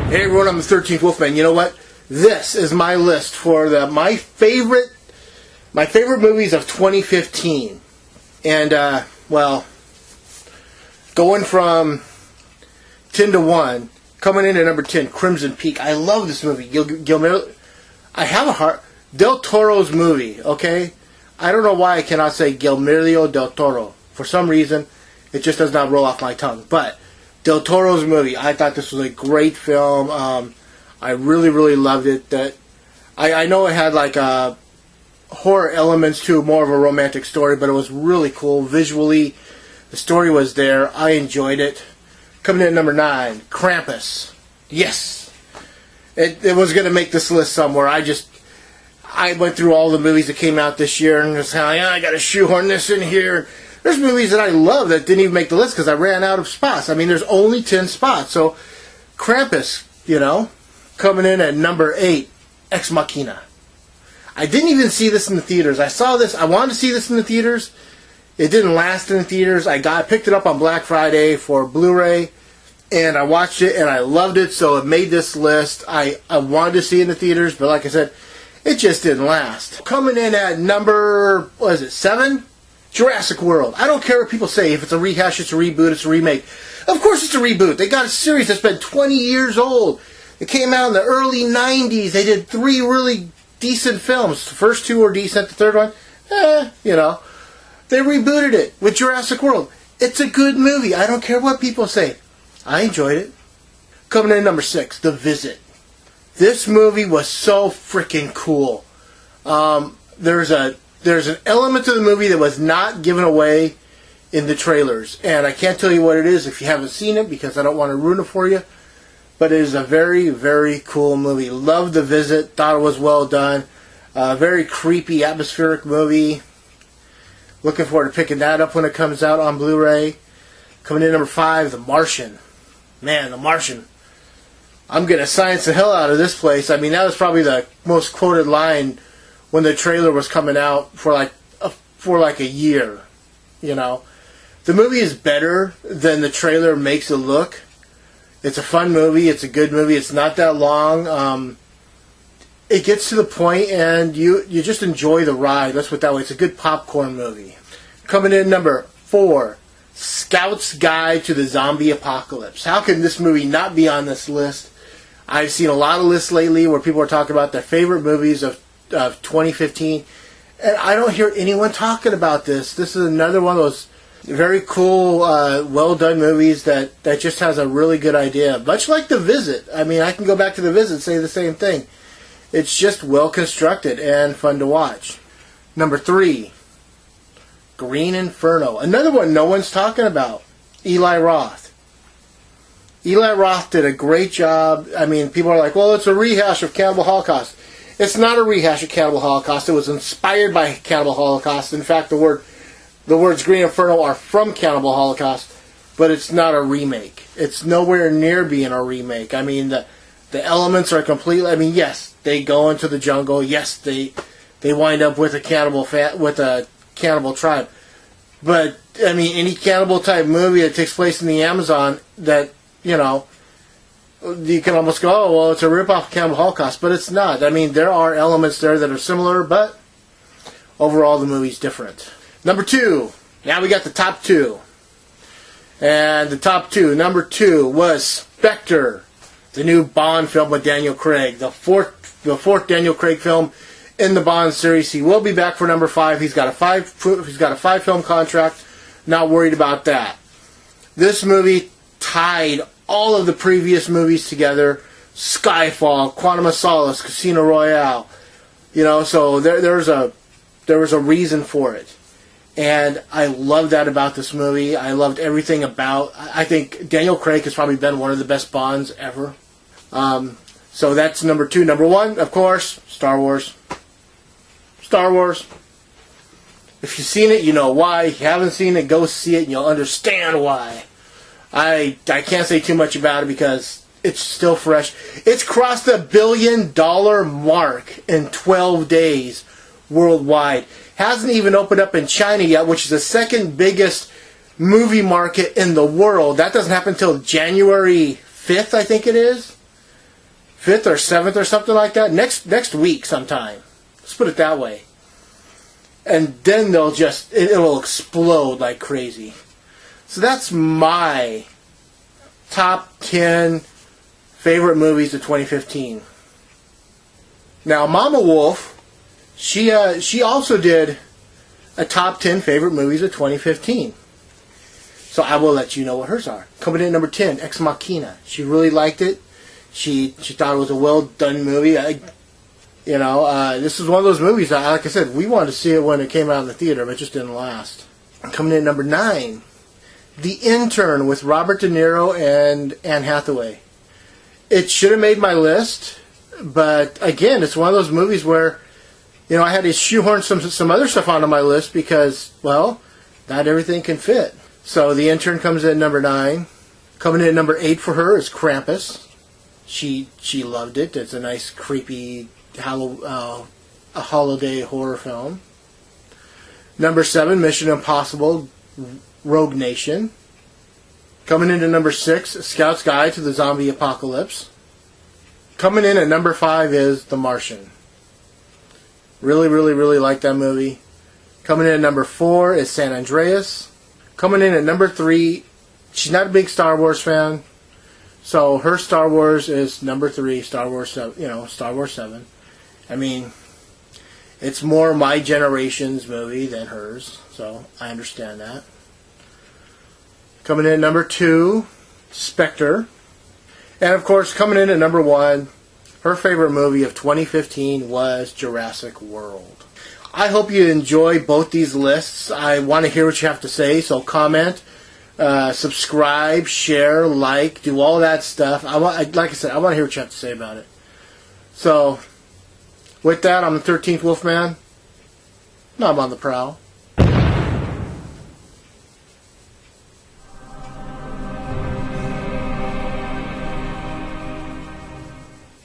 Hey everyone, I'm the 13th Wolfman. You know what? This is my list for my favorite movies of 2015. And, well, going from 10 to 1, coming in at number 10, Crimson Peak. I love this movie. I have a heart. Del Toro's movie, okay? I don't know why I cannot say Guillermo del Toro. For some reason, it just does not roll off my tongue. But Del Toro's movie, I thought this was a great film. I really, really loved it. I know it had like horror elements to more of a romantic story, but it was really cool. Visually, the story was there. I enjoyed it. Coming in at number 9, Krampus. Yes. It was going to make this list somewhere. I went through all the movies that came out this year and was like, I got to shoehorn this in here. There's movies that I love that didn't even make the list because I ran out of spots. I mean, there's only 10 spots. So, Krampus, coming in at number 8, Ex-Machina. I didn't even see this in the theaters. I wanted to see this in the theaters. It didn't last in the theaters. I picked it up on Black Friday for Blu-ray, and I watched it, and I loved it, so it made this list. I wanted to see it in the theaters, but like I said, it just didn't last. Coming in at number, 7? Jurassic World. I don't care what people say. If it's a rehash, it's a reboot, it's a remake. Of course it's a reboot. They got a series that's been 20 years old. It came out in the early 90s. They did 3 really decent films. The first 2 were decent. The third one, They rebooted it with Jurassic World. It's a good movie. I don't care what people say. I enjoyed it. Coming in at number 6, The Visit. This movie was so freaking cool. There's an element to the movie that was not given away in the trailers. And I can't tell you what it is if you haven't seen it because I don't want to ruin it for you. But it is a very, very cool movie. Loved The Visit. Thought it was well done. Very creepy, atmospheric movie. Looking forward to picking that up when it comes out on Blu-ray. Coming in number 5, The Martian. Man, The Martian. I'm going to science the hell out of this place. I mean, that was probably the most quoted line when the trailer was coming out for like a year. The movie is better than the trailer makes it look. It's a fun movie. It's a good movie. It's not that long. It gets to the point, and you just enjoy the ride. Let's put it that way. It's a good popcorn movie. Coming in number 4, Scout's Guide to the Zombie Apocalypse. How can this movie not be on this list? I've seen a lot of lists lately where people are talking about their favorite movies of 2015, and I don't hear anyone talking about this. This is another one of those very cool, well-done movies that just has a really good idea. Much like The Visit. I mean, I can go back to The Visit and say the same thing. It's just well-constructed and fun to watch. Number 3, Green Inferno. Another one no one's talking about. Eli Roth. Eli Roth did a great job. I mean, people are like, well, it's a rehash of Cannibal Holocaust. It's not a rehash of Cannibal Holocaust. It was inspired by Cannibal Holocaust. In fact, the words Green Inferno are from Cannibal Holocaust, but it's not a remake. It's nowhere near being a remake. I mean, the elements are completely. I mean, yes, they go into the jungle. Yes, they wind up with a cannibal tribe. But I mean, any cannibal type movie that takes place in the Amazon that you can almost go, oh, well, it's a ripoff of Cannibal Holocaust, but it's not. I mean, there are elements there that are similar, but overall the movie's different. Number 2. Now we got the top 2. And the top 2. Number 2 was Spectre, the new Bond film with Daniel Craig. The fourth Daniel Craig film in the Bond series. He will be back for number 5. He's got a 5 film contract. Not worried about that. This movie tied all of the previous movies together. Skyfall, Quantum of Solace, Casino Royale. So there was a reason for it. And I love that about this movie. I loved everything about. I think Daniel Craig has probably been one of the best Bonds ever. So that's number 2. Number 1, of course, Star Wars. Star Wars. If you've seen it, you know why. If you haven't seen it, go see it and you'll understand why. I can't say too much about it because it's still fresh. It's crossed the $1 billion mark in 12 days worldwide. Hasn't even opened up in China yet, which is the second biggest movie market in the world. That doesn't happen until January 5th, I think it is. 5th or 7th or something like that. Next week sometime. Let's put it that way. And then it'll explode like crazy. So that's my top 10 favorite movies of 2015. Now, Mama Wolf, she also did a top 10 favorite movies of 2015. So I will let you know what hers are. Coming in at number 10, Ex-Machina. She really liked it. She thought it was a well done movie. This is one of those movies that, like I said, we wanted to see it when it came out in the theater, but it just didn't last. Coming in at number 9, The Intern with Robert De Niro and Anne Hathaway. It should have made my list, but again, it's one of those movies where, I had to shoehorn some other stuff onto my list because, well, not everything can fit. So The Intern comes in at number 9. Coming in at number 8 for her is Krampus. She loved it. It's a nice, creepy a holiday horror film. Number 7, Mission Impossible Rogue Nation. Coming in at number 6, Scout's Guide to the Zombie Apocalypse. Coming in at number 5 is The Martian. Really, really, really like that movie. Coming in at number 4 is San Andreas. Coming in at number 3, she's not a big Star Wars fan, so her Star Wars is number 3, Star Wars 7, Star Wars 7. I mean, it's more my generation's movie than hers, so I understand that. Coming in at number 2, Spectre. And of course, coming in at number 1, her favorite movie of 2015 was Jurassic World. I hope you enjoy both these lists. I want to hear what you have to say, so comment, subscribe, share, like, do all that stuff. Like I said, I want to hear what you have to say about it. So, with that, I'm the 13th Wolfman. Now I'm on the prowl.